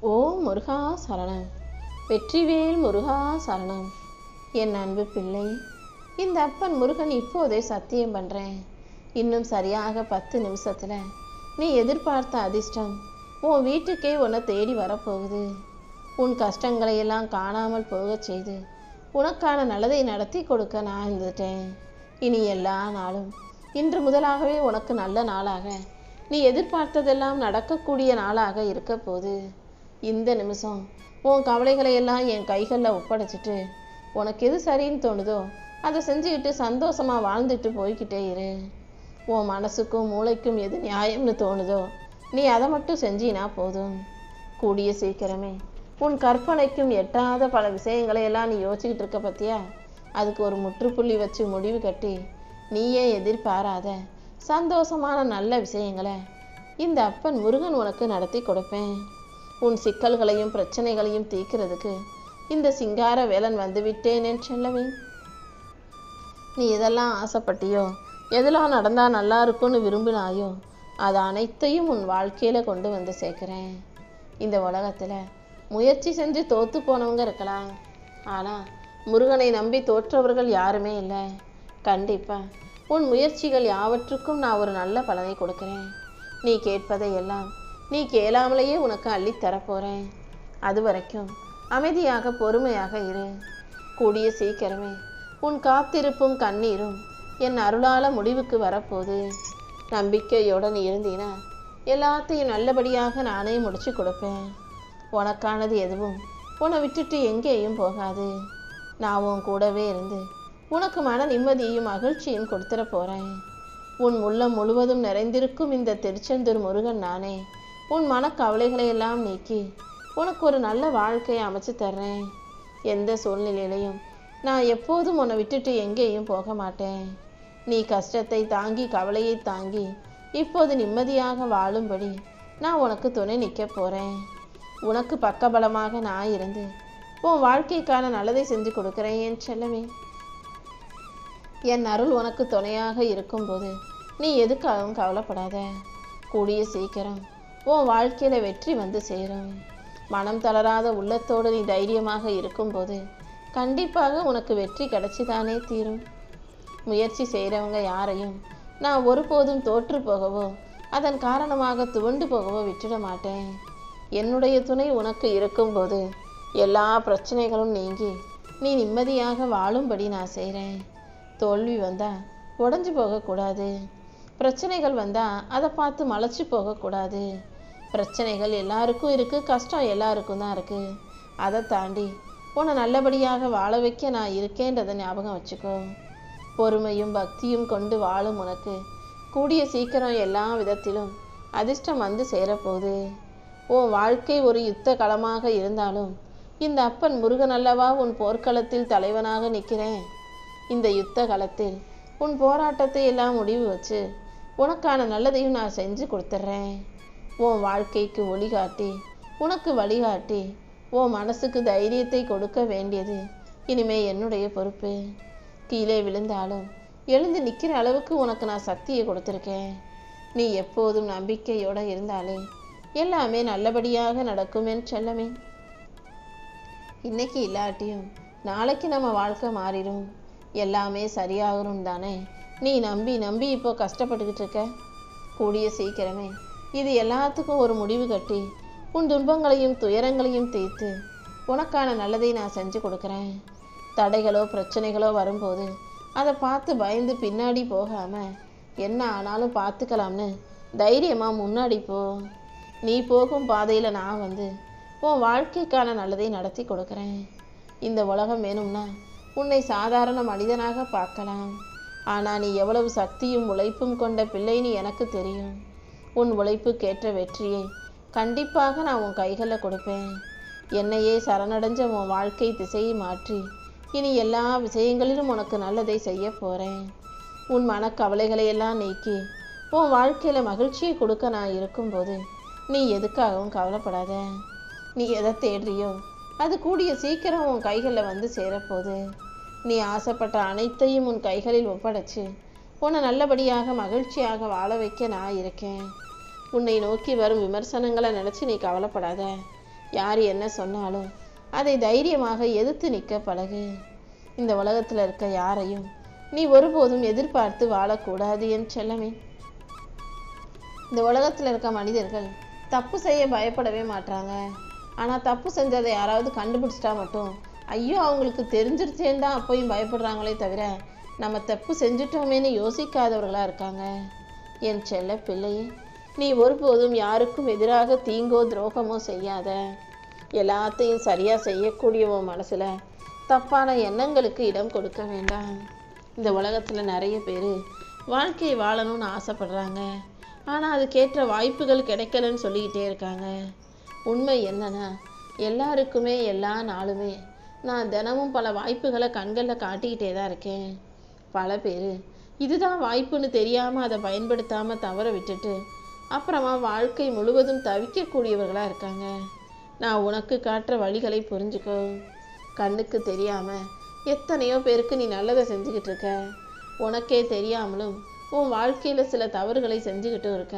ஓம் முருகா சரணம். வெற்றிவேல் முருகா சரணம். என் அன்பு பிள்ளை, இந்த அப்பன் முருகன் இப்போதே சத்தியம் பண்ணுறேன். இன்னும் சரியாக 10 நிமிஷத்தில் நீ எதிர்பார்த்த அதிர்ஷ்டம் உன் வீட்டுக்கே உன்னை தேடி வரப்போகுது. உன் கஷ்டங்களை எல்லாம் காணாமல் போக செய்து உனக்கான நல்லதை நடத்தி கொடுக்க நான் இருந்துட்டேன். இனி எல்லா நாளும் இன்று முதலாகவே உனக்கு நல்ல நாளாக, நீ எதிர்பார்த்ததெல்லாம் நடக்கக்கூடிய நாளாக இருக்க போது. இந்த நிமிஷம் உன் கவலைகளை எல்லாம் என் கைகளில் ஒப்படைச்சிட்டு உனக்கு எது சரின்னு தோணுதோ அதை செஞ்சுக்கிட்டு சந்தோஷமாக வாழ்ந்துட்டு போய்கிட்டே இரு. உன் மனசுக்கும் மூளைக்கும் எது நியாயம்னு தோணுதோ நீ அதை மட்டும் செஞ்சினா போதும். கூடிய சீக்கிரமே உன் கற்பனைக்கும் எட்டாத பல விஷயங்களை எல்லாம் நீ யோசிச்சுக்கிட்டு இருக்க பத்தியா, அதுக்கு ஒரு முற்றுப்புள்ளி வச்சு முடிவு கட்டி நீயே எதிர்பாராத சந்தோஷமான நல்ல விஷயங்களை இந்த அப்பன் முருகன் உனக்கு நடத்தி கொடுப்பேன். உன் சிக்கல்களையும் பிரச்சனைகளையும் தீர்க்கிறதுக்கு இந்த சிங்கார வேலன் வந்து விட்டேன் என் செல்லவே. நீ எதெல்லாம் ஆசைப்பட்டியோ, எதெல்லாம் நடந்தால் நல்லா இருக்கும்னு விரும்பினாயோ, அது அனைத்தையும் உன் வாழ்க்கையில் கொண்டு வந்து சேர்க்குறேன். இந்த உலகத்தில் முயற்சி செஞ்சு தோற்று போனவங்க இருக்கலாம், ஆனால் முருகனை நம்பி தோற்றவர்கள் யாருமே இல்லை. கண்டிப்பாக உன் முயற்சிகள் யாவற்றுக்கும் நான் ஒரு நல்ல பலனை கொடுக்குறேன். நீ கேட்பதை எல்லாம் நீ கேளாமலேயே உனக்கு அள்ளித்தரப்போகிறேன். அது வரைக்கும் அமைதியாக பொறுமையாக இரு. கூடிய சீக்கிரமே உன் காத்திருப்பும் கண்ணீரும் என் அருளால முடிவுக்கு வரப்போகுது. நம்பிக்கையோடு நீ இருந்தீனா எல்லாத்தையும் நல்லபடியாக நானே முடிச்சு கொடுப்பேன். உனக்கானது எதுவும் உன்னை விட்டுட்டு எங்கேயும் போகாது. நான் உன் கூடவே இருந்து உனக்கு மன நிம்மதியும் மகிழ்ச்சியும் கொடுத்துட போகிறேன். உன் உள்ளம் முழுவதும் நிறைந்திருக்கும் இந்த திருச்செந்தூர் முருகன் நானே உன் மனக்கவலைகளை எல்லாம் நீக்கி உனக்கு ஒரு நல்ல வாழ்க்கையை அமைச்சு தர்றேன். எந்த சூழ்நிலையிலையும் நான் எப்போதும் உன்னை விட்டுட்டு எங்கேயும் போக மாட்டேன். நீ கஷ்டத்தை தாங்கி கவலையை தாங்கி இப்போது நிம்மதியாக வாழும்படி நான் உனக்கு துணை நிற்க போகிறேன். உனக்கு பக்கபலமாக நான் இருந்து உன் வாழ்க்கைக்கான நல்லதை செஞ்சு கொடுக்குறேன் என் செல்லமே. என் அருள் உனக்கு துணையாக இருக்கும்போது நீ எதுக்காகவும் கவலைப்படாத. கூடிய சீக்கிரம் உன் வாழ்க்கையில் வெற்றி வந்து சேரும். மனம் தளராத உள்ளத்தோடு நீ தைரியமாக இருக்கும்போது கண்டிப்பாக உனக்கு வெற்றி கிடைச்சிதானே தீரும். முயற்சி செய்கிறவங்க யாரையும் நான் ஒருபோதும் தோற்று போகவோ அதன் காரணமாக துவண்டு போகவோ விட்டுட மாட்டேன். என்னுடைய துணை உனக்கு இருக்கும்போது எல்லா பிரச்சனைகளும் நீங்கி நீ நிம்மதியாக வாழும்படி நான் செய்கிறேன். தோல்வி வந்தால் உடஞ்சி போகக்கூடாது. பிரச்சனைகள் வந்தால் அதை பார்த்து மலைச்சு போகக்கூடாது. பிரச்சனைகள் எல்லாருக்கும் இருக்குது, கஷ்டம் எல்லாருக்கும் தான் இருக்குது. அதை தாண்டி உன்னை நல்லபடியாக வாழ வைக்க நான் இருக்கேன்றதை ஞாபகம் வச்சுக்கோ. பொறுமையும் பக்தியும் கொண்டு வாழும் உனக்கு கூடிய சீக்கிரம் எல்லா விதத்திலும் அதிர்ஷ்டம் வந்து சேரப்போகுது. உன் வாழ்க்கை ஒரு யுத்த களமாக இருந்தாலும் இந்த அப்பன் முருகன் அல்லவா உன் போர்க்களத்தில் தலைவனாக நிற்கிறேன். இந்த யுத்த களத்தில் உன் போராட்டத்தை எல்லாம் முடிவு வச்சு உனக்கான நல்லதையும் நான் செஞ்சு கொடுத்துட்றேன். உன் வாழ்க்கைக்கு ஒளிகாட்டி உனக்கு வழிகாட்டி உன் மனசுக்கு தைரியத்தை கொடுக்க வேண்டியது இனிமே என்னுடைய பொறுப்பு. கீழே விழுந்தாலும் எழுந்து நிற்கிற அளவுக்கு உனக்கு நான் சக்தியை கொடுத்துருக்கேன். நீ எப்போதும் நம்பிக்கையோடு இருந்தாலே எல்லாமே நல்லபடியாக நடக்கும் என் செல்லமே. இன்னைக்கு இல்லாட்டியும் நாளைக்கு நம்ம வாழ்க்கை மாறிடும், எல்லாமே சரியாகணும் தானே நீ நம்பி நம்பி இப்போ கஷ்டப்பட்டுக்கிட்டு இருக்க. கூடிய சீக்கிரமே இது எல்லாத்துக்கும் ஒரு முடிவு கட்டி உன் துன்பங்களையும் துயரங்களையும் தீர்த்து உனக்கான நல்லதை நான் செஞ்சு கொடுக்குறேன். தடைகளோ பிரச்சனைகளோ வரும்போது அதை பார்த்து பயந்து பின்னாடி போகாமல் என்ன ஆனாலும் பார்த்துக்கலாம்னு தைரியமாக முன்னாடி போ. நீ போகும் பாதையில் நான் வந்து உன் வாழ்க்கைக்கான நல்லதை நடத்தி கொடுக்குறேன். இந்த உலகம் வேணும்னா உன்னை சாதாரண மனிதனாக பார்க்கலாம், ஆனால் நீ எவ்வளவு சக்தியும் உழைப்பும் கொண்ட பிள்ளைன்னு எனக்கு தெரியும். உன் உழைப்புக்கேற்ற வெற்றியை கண்டிப்பாக நான் உன் கைகளில் கொடுப்பேன். என்னையே சரணடைஞ்ச உன் வாழ்க்கை திசையை மாற்றி இனி எல்லா விஷயங்களிலும் உனக்கு நல்லதை செய்ய போகிறேன். உன் மனக்கவலைகளை எல்லாம் நீக்கி உன் வாழ்க்கையில் மகிழ்ச்சியை கொடுக்க நான் இருக்கும்போது நீ எதுக்காகவும் கவலைப்படாத. நீ எதை தேடுறியோ அது கூடிய சீக்கிரம் உன் கைகளில் வந்து சேரப்போகுது. நீ ஆசைப்பட்ட அனைத்தையும் உன் கைகளில் ஒப்படைச்சு உன்னை நல்லபடியாக மகிழ்ச்சியாக வாழ வைக்க நான் இருக்கேன். உன்னை நோக்கி வரும் விமர்சனங்களை நினச்சி நீ கவலைப்படாத. யார் என்ன சொன்னாலும் அதை தைரியமாக எதிர்த்து நிற்க பழகு. இந்த உலகத்தில் இருக்க யாரையும் நீ ஒருபோதும் எதிர்பார்த்து வாழக்கூடாது என் செல்லமே. இந்த உலகத்தில் இருக்க மனிதர்கள் தப்பு செய்ய பயப்படவே மாட்டாங்க. ஆனால் தப்பு செஞ்சதை யாராவது கண்டுபிடிச்சிட்டா மட்டும் ஐயோ அவங்களுக்கு தெரிஞ்சிருச்சேன்னு தான் அப்போயும் பயப்படுறாங்களே தவிர நம்ம தப்பு செஞ்சிட்டோமேன்னு யோசிக்காதவர்களாக இருக்காங்க. என் செல்ல பிள்ளையே, நீ ஒருபோதும் யாருக்கும் எதிராக தீங்கோ துரோகமோ செய்யாத. எல்லாத்தையும் சரியாக செய்யக்கூடியவோ மனசில் தப்பான எண்ணங்களுக்கு இடம் கொடுக்க வேண்டாம். இந்த உலகத்தில் நிறைய பேர் வாழ்க்கையை வாழணும்னு ஆசைப்படுறாங்க. ஆனால் அதுக்கேற்ற வாய்ப்புகள் கிடைக்கலன்னு சொல்லிக்கிட்டே இருக்காங்க. உண்மை என்னன்னா, எல்லாருக்குமே எல்லா நாளுமே நான் தினமும் பல வாய்ப்புகளை கண்களில் காட்டிக்கிட்டே தான் இருக்கேன். பல பேர் இதுதான் வாய்ப்புன்னு தெரியாமல் அதை பயன்படுத்தாமல் தவற விட்டுட்டு அப்புறமா வாழ்க்கை முழுவதும் தவிக்கக்கூடியவர்களாக இருக்காங்க. நான் உனக்கு காட்டுற வழிகளை புரிஞ்சுக்கோ. கண்ணுக்கு தெரியாமல் எத்தனையோ பேருக்கு நீ நல்லதை செஞ்சுக்கிட்டு இருக்க. உனக்கே தெரியாமலும் உன் வாழ்க்கையில் சில தவறுகளை செஞ்சுக்கிட்டும் இருக்க.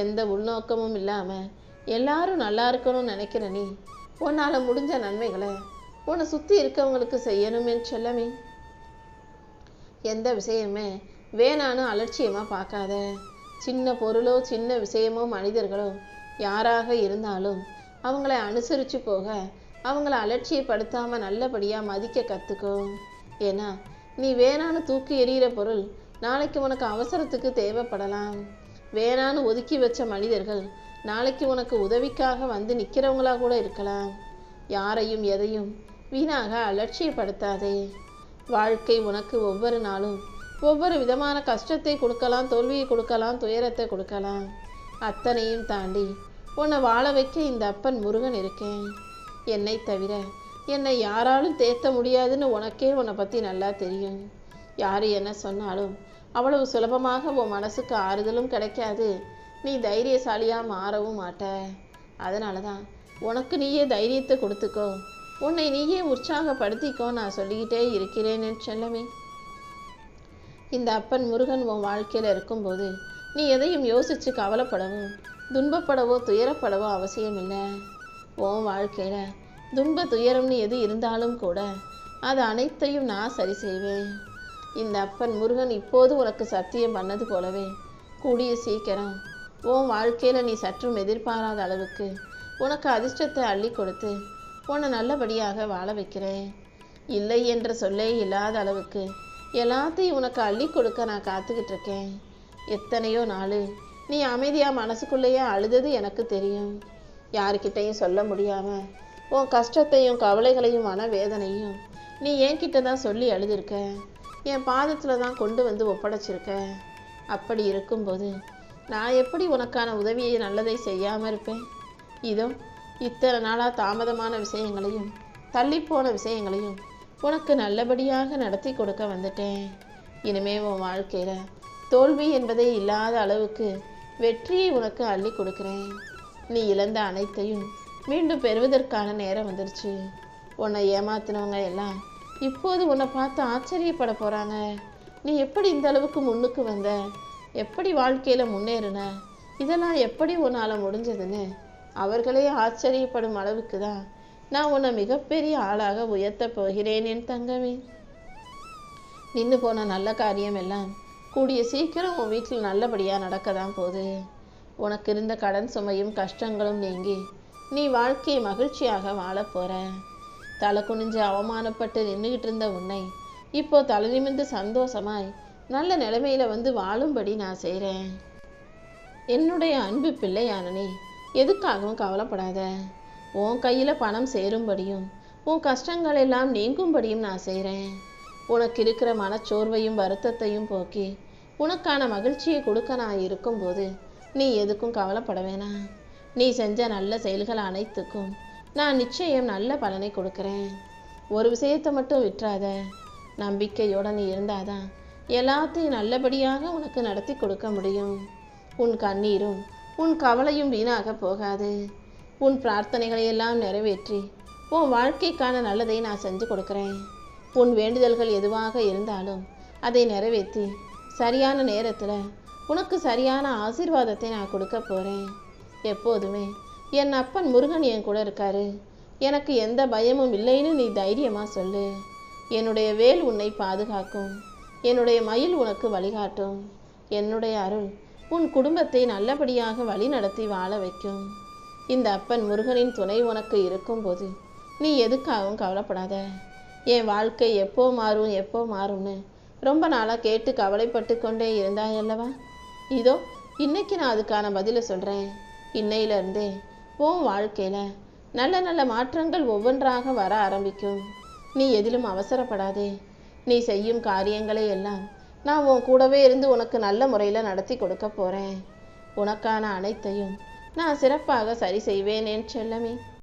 எந்த உள்நோக்கமும் இல்லாமல் எல்லாரும் நல்லா இருக்கணும்னு நினைக்கிற நீ உன்னால் முடிஞ்ச நன்மைகளை உன்னை சுற்றி இருக்கவங்களுக்கு செய்யணுமே செல்லமே. எந்த விஷயமே வேணான்னு அலட்சியமாக பார்க்காத. சின்ன பொருளோ சின்ன விஷயமோ மனிதர்களோ யாராக இருந்தாலும் அவங்கள அனுசரித்து போக, அவங்கள அலட்சியப்படுத்தாமல் நல்லபடியாக மதிக்க கற்றுக்கோ. ஏன்னா நீ வேணான்னு தூக்கி எறிகிற பொருள் நாளைக்கு உனக்கு அவசரத்துக்கு தேவைப்படலாம். வேணான்னு ஒதுக்கி வச்ச மனிதர்கள் நாளைக்கு உனக்கு உதவிக்காக வந்து நிற்கிறவங்களா கூட இருக்கலாம். யாரையும் எதையும் வீணாக அலட்சியப்படுத்தாதே. வாழ்க்கை உனக்கு ஒவ்வொரு நாளும் ஒவ்வொரு விதமான கஷ்டத்தை கொடுக்கலாம், தோல்வியை கொடுக்கலாம், துயரத்தை கொடுக்கலாம். அத்தனையும் தாண்டி உன்னை வாழ வைக்க இந்த அப்பன் முருகன் இருக்கேன். என்னை தவிர என்னை யாராலும் தேத்த முடியாதுன்னு உனக்கே உன்னை பற்றி நல்லா தெரியும். யார் என்ன சொன்னாலும் அவ்வளவு சுலபமாக உன் மனசுக்கு ஆறுதலும் கிடைக்காது. நீ தைரியசாலியாக மாறவும் மாட்ட. அதனால தான் உனக்கு நீயே தைரியத்தை கொடுத்துக்கோ, உன்னை நீயே உற்சாகப்படுத்திக்கோ நான் சொல்லிக்கிட்டே இருக்கிறேன்னு செல்லமே. இந்த அப்பன் முருகன் உன் வாழ்க்கையில் இருக்கும்போது நீ எதையும் யோசித்து கவலைப்படவோ துன்பப்படவோ துயரப்படவோ அவசியம் இல்லை. உன் வாழ்க்கையில் துன்ப துயரம்னு எது இருந்தாலும் கூட அது அனைத்தையும் நான் சரி செய்வேன். இந்த அப்பன் முருகன் இப்போது உனக்கு சத்தியம் பண்ணது போலவே கூடிய சீக்கிரம் உன் வாழ்க்கையில் நீ சற்றும் எதிர்பாராத அளவுக்கு உனக்கு அதிர்ஷ்டத்தை அள்ளி கொடுத்து உன்னை நல்லபடியாக வாழ வைக்கிறேன். இல்லை என்ற சொல்லே இல்லாத அளவுக்கு எல்லாத்தையும் உனக்கு அள்ளி கொடுக்க நான் காத்துக்கிட்டு இருக்கேன். எத்தனையோ நாள் நீ அமைதியாக மனசுக்குள்ளேயே அழுதது எனக்கு தெரியும். யாருக்கிட்டையும் சொல்ல முடியாமல் உன் கஷ்டத்தையும் கவலைகளையும் மனவேதனையும் நீ என்கிட்ட தான் சொல்லி அழுதுருக்க. என் பாதத்தில் தான் கொண்டு வந்து ஒப்படைச்சிருக்க. அப்படி இருக்கும்போது நான் எப்படி உனக்கான உதவியை நல்லதை செய்யாமல் இருப்பேன்? இதோ இத்தனை நாளாக தாமதமான விஷயங்களையும் தள்ளிப்போன விஷயங்களையும் உனக்கு நல்லபடியாக நடத்தி கொடுக்க வந்துட்டேன். இனிமே உன் வாழ்க்கையில் தோல்வி என்பதே இல்லாத அளவுக்கு வெற்றியை உனக்கு அள்ளி கொடுக்குறேன். நீ இழந்த அனைத்தையும் மீண்டும் பெறுவதற்கான நேரம் வந்துருச்சு. உன்னை ஏமாத்தினவங்க எல்லாம் இப்போது உன்னை பார்த்து ஆச்சரியப்பட போகிறாங்க. நீ எப்படி இந்த அளவுக்கு முன்னுக்கு வந்த, எப்படி வாழ்க்கையில் முன்னேறின, இதெல்லாம் எப்படி உன்னால் முடிஞ்சதுன்னு அவர்களே ஆச்சரியப்படும் அளவுக்கு தான் நான் உன்னை மிகப்பெரிய ஆளாக உயர்த்த போகிறேன் என் தங்கமே. நின்று போன நல்ல காரியம் எல்லாம் கூடிய சீக்கிரம் உன் வீட்டில் நல்லபடியாக நடக்க தான் போகுது. உனக்கு இருந்த கடன் சுமையும் கஷ்டங்களும் நீங்கி நீ வாழ்க்கையை மகிழ்ச்சியாக வாழ போகிற. தலை குனிஞ்சு அவமானப்பட்டு நின்றுக்கிட்டு இருந்த உன்னை இப்போ தலை நிமிர்ந்து சந்தோஷமாய் நல்ல நிலைமையில வந்து வாழும்படி நான் செய்கிறேன். என்னுடைய அன்பு பிள்ளையான நீ எதுக்காகவும் கவலைப்படாத. உன் கையில் பணம் சேரும்படியும் உன் கஷ்டங்கள் எல்லாம் நீங்கும்படியும் நான் செய்கிறேன். உனக்கு இருக்கிற மனச்சோர்வையும் வருத்தத்தையும் போக்கி உனக்கான மகிழ்ச்சியை கொடுக்க நான் இருக்கும்போது நீ எதுக்கும் கவலைப்பட வேணாம். நீ செஞ்ச நல்ல செயல்கள் அனைத்துக்கும் நான் நிச்சயம் நல்ல பலனை கொடுக்குறேன். ஒரு விஷயத்தை மட்டும் விட்டுறாத. நம்பிக்கையோட நீ இருந்தாதான் எல்லாத்தையும் நல்லபடியாக உனக்கு நடத்தி கொடுக்க முடியும். உன் கண்ணீரும் உன் கவலையும் வீணாக போகாது. உன் பிரார்த்தனைகளை எல்லாம் நிறைவேற்றி உன் வாழ்க்கைக்கான நல்லதை நான் செஞ்சு கொடுக்குறேன். உன் வேண்டுதல்கள் எதுவாக இருந்தாலும் அதை நிறைவேற்றி சரியான நேரத்தில் உனக்கு சரியான ஆசீர்வாதத்தை நான் கொடுக்க போகிறேன். எப்போதுமே என் அப்பன் முருகன் என் கூட இருக்காரு. எனக்கு எந்த பயமும் இல்லைன்னு நீ தைரியமா சொல்லு. என்னுடைய வேல் உன்னை பாதுகாக்கும். என்னுடைய மயில் உனக்கு வழிகாட்டும். என்னுடைய அருள் உன் குடும்பத்தை நல்லபடியாக வழி நடத்தி வாழ வைக்கும். இந்த அப்பன் முருகனின் துணை உனக்கு இருக்கும்போது நீ எதுக்காகவும் கவலைப்படாத. என் வாழ்க்கை எப்போ மாறும் எப்போ மாறும்னு ரொம்ப நாளாக கேட்டு கவலைப்பட்டு கொண்டே இருந்தாயல்லவா? இதோ இன்னைக்கு நான் அதுக்கான பதிலை சொல்கிறேன். இன்னையிலிருந்தே உன் வாழ்க்கையில் நல்ல நல்ல மாற்றங்கள் ஒவ்வொன்றாக வர ஆரம்பிக்கும். நீ எதிலும் அவசரப்படாதே. நீ செய்யும் காரியங்களை எல்லாம் நான் உன் கூடவே இருந்து உனக்கு நல்ல முறையில் நடத்தி கொடுக்க போகிறேன். உனக்கான அனைத்தையும் நான் சிறப்பாக சரி செய்வேன் என் செல்லமே.